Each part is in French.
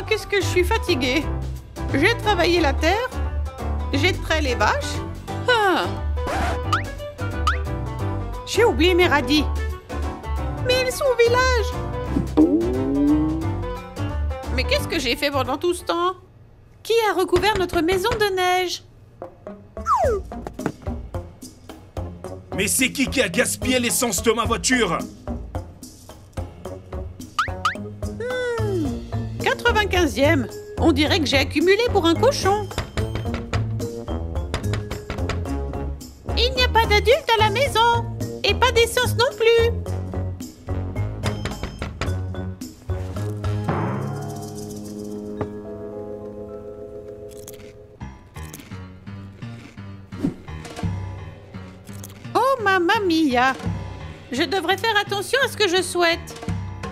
Ah, qu'est-ce que je suis fatiguée. J'ai travaillé la terre. J'ai trait les vaches. Ah. J'ai oublié mes radis. Mais ils sont au village. Mais qu'est-ce que j'ai fait pendant tout ce temps? Qui a recouvert notre maison de neige? Mais c'est qui a gaspillé l'essence de ma voiture? 95e. On dirait que j'ai accumulé pour un cochon. Il n'y a pas d'adulte à la maison. Et pas d'essence non plus. Oh, mamma mia. Je devrais faire attention à ce que je souhaite.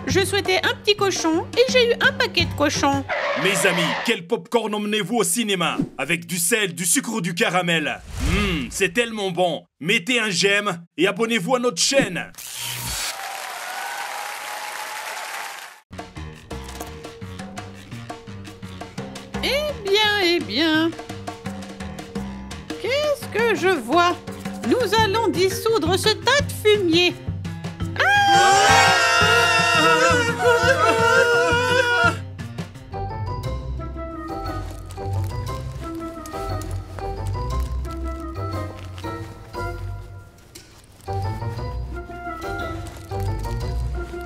Je souhaitais un petit cochon et j'ai eu un paquet de cochons. Mes amis, quel popcorn emmenez-vous au cinéma? Avec du sel, du sucre ou du caramel? C'est tellement bon. Mettez un j'aime et abonnez-vous à notre chaîne. Eh bien. Qu'est-ce que je vois? Nous allons dissoudre ce tas de fumier.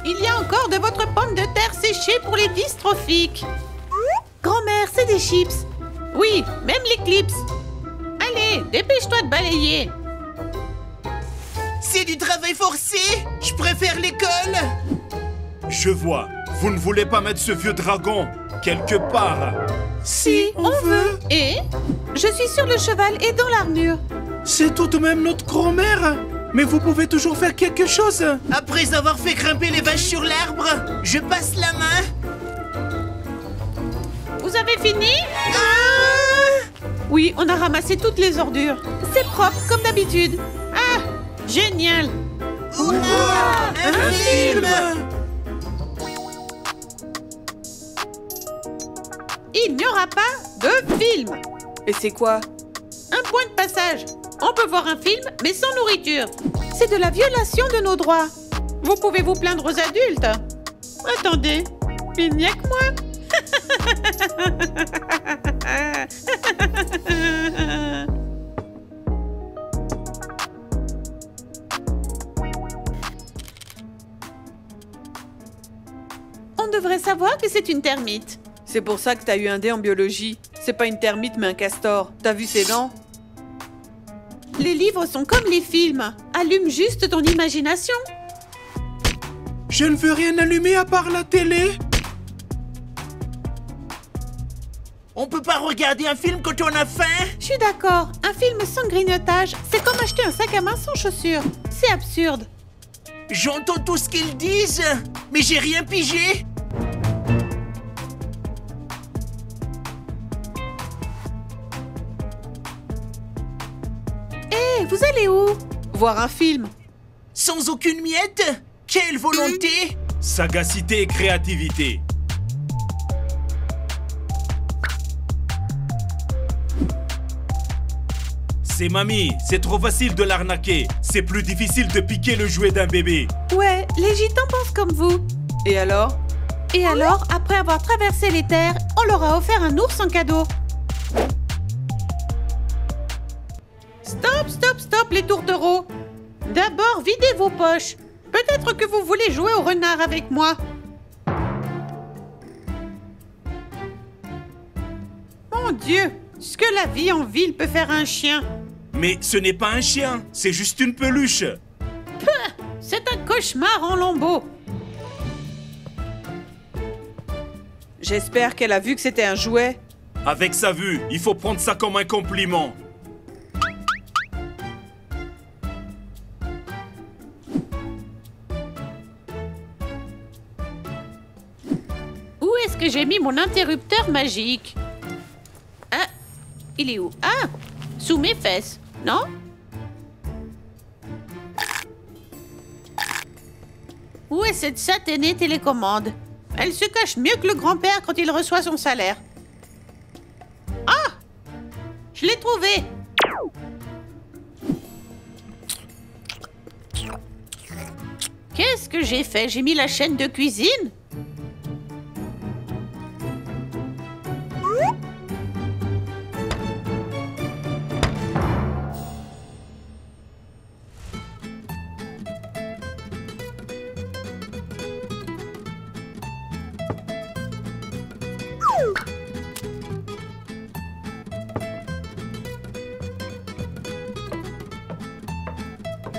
Il y a encore de votre pomme de terre séchée pour les dystrophiques. Grand-mère, c'est des chips. Oui, même les clips. Allez, dépêche-toi de balayer. C'est du travail forcé. Je préfère l'école. Je vois. Vous ne voulez pas mettre ce vieux dragon quelque part? Si, on veut. Et je suis sur le cheval et dans l'armure. C'est tout de même notre grand-mère. Mais vous pouvez toujours faire quelque chose. Après avoir fait grimper les vaches sur l'arbre, je passe la main. Vous avez fini? Oui, on a ramassé toutes les ordures. C'est propre, comme d'habitude. Ah, génial. Un film. Il n'y aura pas de film. Et c'est quoi? Un point de passage. On peut voir un film, mais sans nourriture. C'est de la violation de nos droits. Vous pouvez vous plaindre aux adultes. Attendez, il n'y a que moi. On devrait savoir que c'est une termite. C'est pour ça que t'as eu un dé en biologie. C'est pas une termite mais un castor. T'as vu ses dents? Les livres sont comme les films. Allume juste ton imagination. Je ne veux rien allumer à part la télé. On peut pas regarder un film quand on a faim? Je suis d'accord. Un film sans grignotage, c'est comme acheter un sac à main sans chaussures. C'est absurde. J'entends tout ce qu'ils disent, mais j'ai rien pigé. Hé, vous allez où? Voir un film. Sans aucune miette? Quelle volonté! Sagacité et créativité. C'est mamie, c'est trop facile de l'arnaquer. C'est plus difficile de piquer le jouet d'un bébé. Ouais, les gitans pensent comme vous. Et alors? Et alors, après avoir traversé les terres, on leur a offert un ours en cadeau. Stop, stop, stop, les tourtereaux. D'abord, videz vos poches. Peut-être que vous voulez jouer au renard avec moi. Mon Dieu, ce que la vie en ville peut faire à un chien. Mais ce n'est pas un chien, c'est juste une peluche. C'est un cauchemar en lambeaux. J'espère qu'elle a vu que c'était un jouet. Avec sa vue, il faut prendre ça comme un compliment. Où est-ce que j'ai mis mon interrupteur magique? Ah, il est où? Ah, sous mes fesses, non? Où est cette satanée télécommande? Elle se cache mieux que le grand-père quand il reçoit son salaire. Ah! Je l'ai trouvé! Qu'est-ce que j'ai fait? J'ai mis la chaîne de cuisine?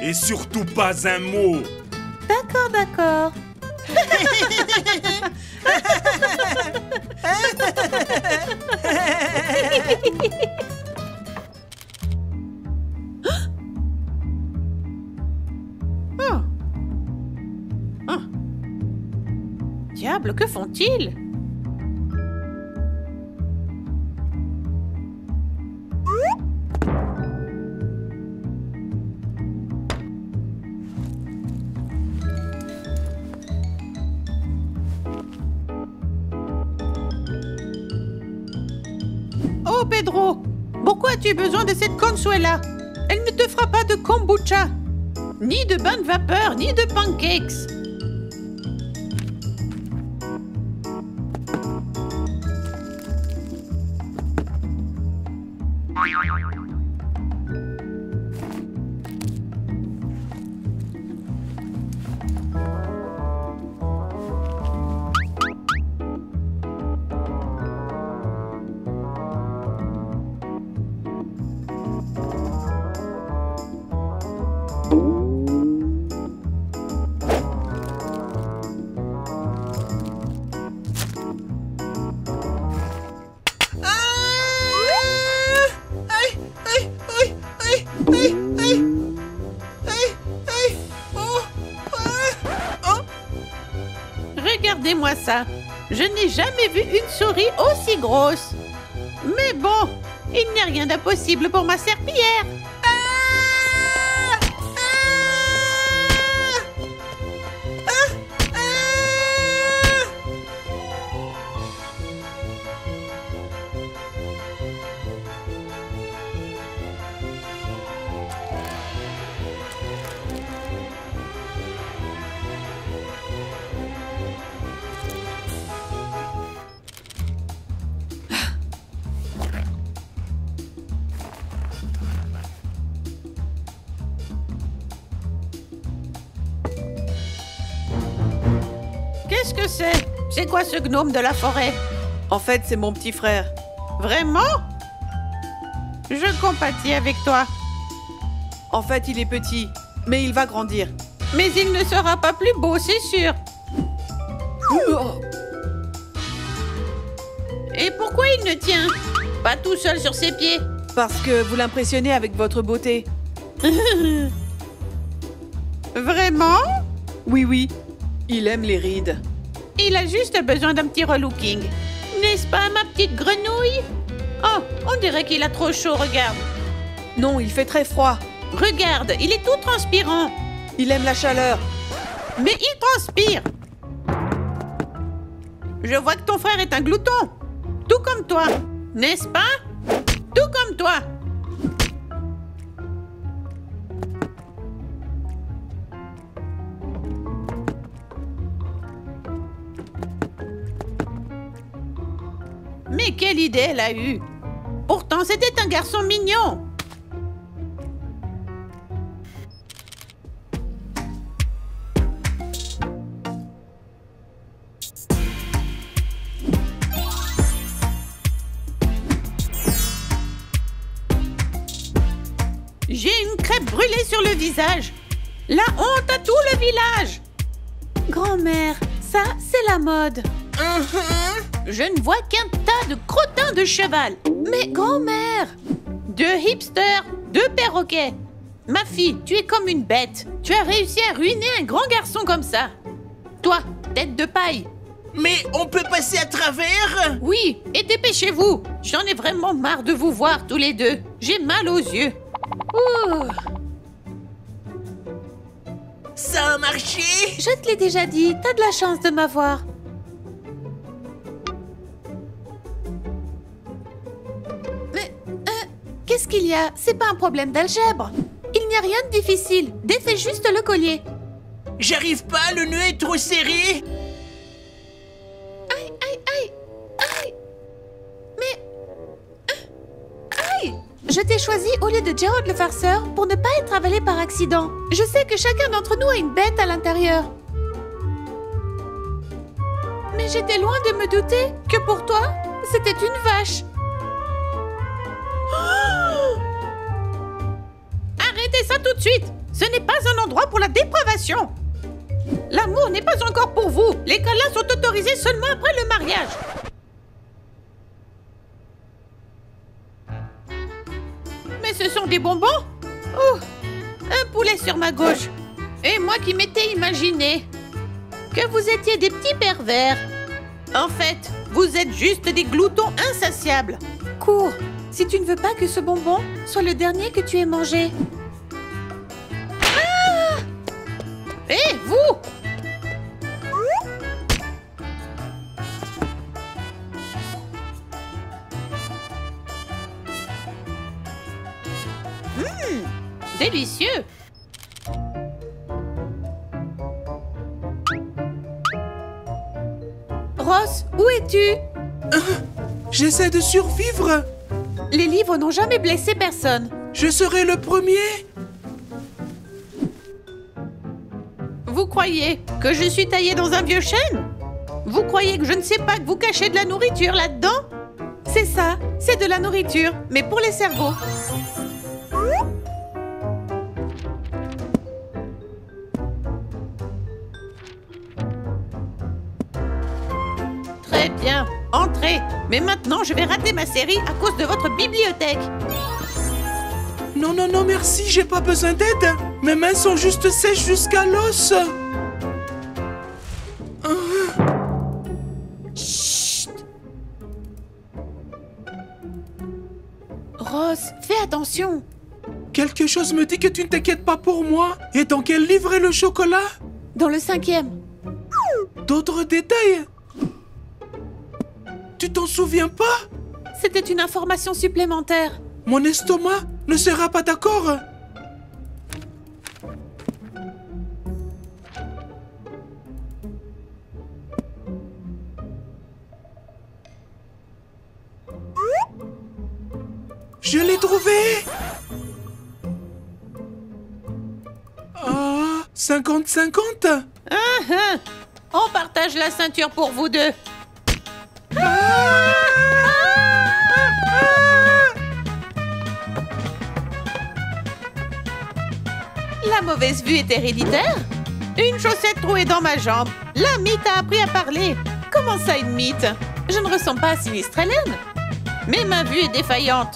Et surtout pas un mot. D'accord, d'accord. Oh. Oh. Diable, que font-ils? Oh Pedro, pourquoi as-tu besoin de cette consuela? Elle ne te fera pas de kombucha, ni de bain de vapeur, ni de pancakes. Regardez-moi ça. Je n'ai jamais vu une souris aussi grosse. Mais bon, il n'est rien d'impossible pour ma serpillière. Qu'est-ce que c'est? C'est quoi ce gnome de la forêt? En fait, c'est mon petit frère. Vraiment? Je compatis avec toi. En fait, il est petit, mais il va grandir. Mais il ne sera pas plus beau, c'est sûr. Et pourquoi il ne tient pas tout seul sur ses pieds? Parce que vous l'impressionnez avec votre beauté. Vraiment? Oui, oui. Il aime les rides. Il a juste besoin d'un petit relooking. N'est-ce pas, ma petite grenouille? Oh, on dirait qu'il a trop chaud, regarde. Non, il fait très froid. Regarde, il est tout transpirant. Il aime la chaleur. Mais il transpire. Je vois que ton frère est un glouton. Tout comme toi, n'est-ce pas? Tout comme toi. Mais quelle idée elle a eue! Pourtant, c'était un garçon mignon! J'ai une crêpe brûlée sur le visage! La honte à tout le village! Grand-mère, ça, c'est la mode! Je ne vois qu'un tas de crottins de cheval. Mais grand-mère! Deux hipsters, deux perroquets. Ma fille, tu es comme une bête. Tu as réussi à ruiner un grand garçon comme ça. Toi, tête de paille. Mais on peut passer à travers? Oui, et dépêchez-vous. J'en ai vraiment marre de vous voir tous les deux. J'ai mal aux yeux. Ouh. Ça a marché? Je te l'ai déjà dit, t'as de la chance de m'avoir. Qu'est-ce qu'il y a? C'est pas un problème d'algèbre. Il n'y a rien de difficile. Défais juste le collier. J'arrive pas, le nœud est trop serré. Aïe, aïe, aïe, aïe. Mais... Aïe. Je t'ai choisi au lieu de Gerald le farceur pour ne pas être avalé par accident. Je sais que chacun d'entre nous a une bête à l'intérieur. Mais j'étais loin de me douter que pour toi, c'était une vache. Oh! Arrêtez ça tout de suite. Ce n'est pas un endroit pour la dépravation. L'amour n'est pas encore pour vous. Les câlins sont autorisés seulement après le mariage. Mais ce sont des bonbons? Oh, un poulet sur ma gauche. Et moi qui m'étais imaginé que vous étiez des petits pervers. En fait, vous êtes juste des gloutons insatiables. Cours, si tu ne veux pas que ce bonbon soit le dernier que tu aies mangé. Ah! Hé, vous! Délicieux! Ross, où es-tu? J'essaie de survivre. Les livres n'ont jamais blessé personne. Je serai le premier. Vous croyez que je suis taillé dans un vieux chêne? Vous croyez que je ne sais pas que vous cachez de la nourriture là-dedans? C'est ça, c'est de la nourriture, mais pour les cerveaux. Très bien, entrez. Mais maintenant, je vais rater ma série à cause de votre bibliothèque. Non, non, non, merci, j'ai pas besoin d'aide. Mes mains sont juste sèches jusqu'à l'os. Chut. Ross, fais attention. Quelque chose me dit que tu ne t'inquiètes pas pour moi. Et dans quel livre est le chocolat? Dans le 5e. D'autres détails? Tu t'en souviens pas? C'était une information supplémentaire. Mon estomac ne sera pas d'accord. Je l'ai trouvé. 50-50. On partage la ceinture pour vous deux. La mauvaise vue est héréditaire? Une chaussette trouée dans ma jambe. La mythe a appris à parler. Comment ça, une mythe? Je ne ressemble pas à Sinistre Hélène. Mais ma vue est défaillante.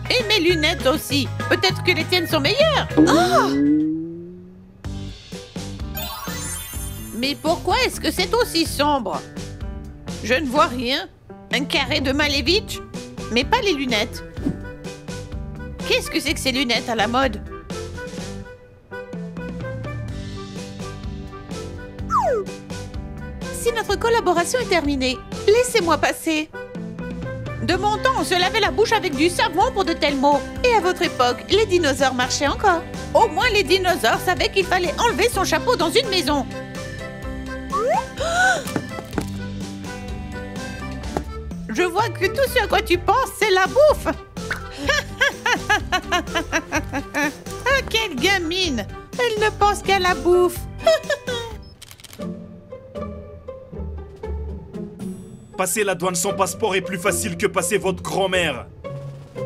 Et mes lunettes aussi. Peut-être que les tiennes sont meilleures. Oh! Mais pourquoi est-ce que c'est aussi sombre? Je ne vois rien. Un carré de Malevich? Mais pas les lunettes. Qu'est-ce que c'est que ces lunettes à la mode? Si notre collaboration est terminée, laissez-moi passer. De mon temps, on se lavait la bouche avec du savon pour de tels mots. Et à votre époque, les dinosaures marchaient encore. Au moins, les dinosaures savaient qu'il fallait enlever son chapeau dans une maison. Je vois que tout ce à quoi tu penses, c'est la bouffe. Ah, quelle gamine! Elle ne pense qu'à la bouffe. Passer la douane sans passeport est plus facile que passer votre grand-mère.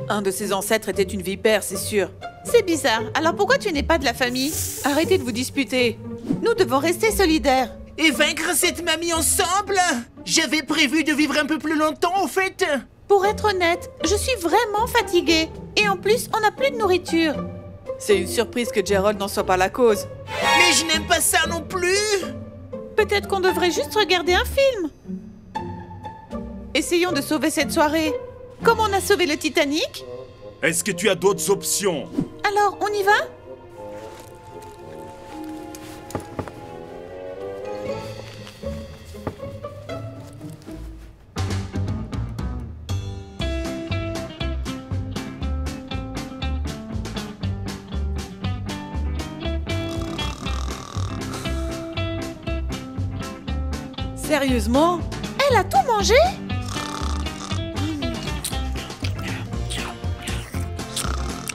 Un de ses ancêtres était une vipère, c'est sûr. C'est bizarre. Alors pourquoi tu n'es pas de la famille? Arrêtez de vous disputer. Nous devons rester solidaires. Et vaincre cette mamie ensemble? J'avais prévu de vivre un peu plus longtemps, au fait. Pour être honnête, je suis vraiment fatiguée. Et en plus, on n'a plus de nourriture. C'est une surprise que Gerald n'en soit pas la cause. Mais je n'aime pas ça non plus. Peut-être qu'on devrait juste regarder un film. Essayons de sauver cette soirée. Comme on a sauvé le Titanic. Est-ce que tu as d'autres options? Alors, on y va? Sérieusement? Elle a tout mangé?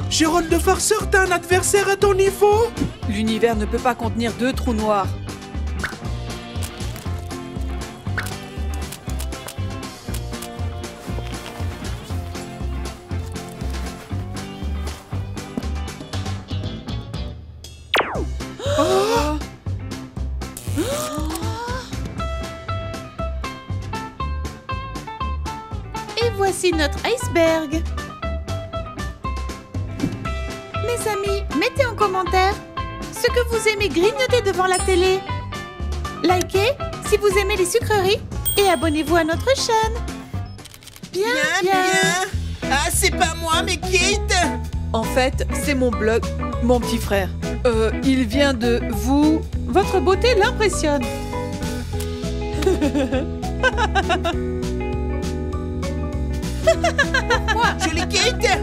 Gérald de farceur, t'as un adversaire à ton niveau? L'univers ne peut pas contenir 2 trous noirs. Et voici notre iceberg. Mes amis, mettez en commentaire ce que vous aimez grignoter devant la télé. Likez si vous aimez les sucreries et abonnez-vous à notre chaîne. Bien. Ah, c'est pas moi, mais Kate. En fait, c'est mon blog, mon petit frère. Il vient de vous... Votre beauté l'impressionne. Jolie Kate.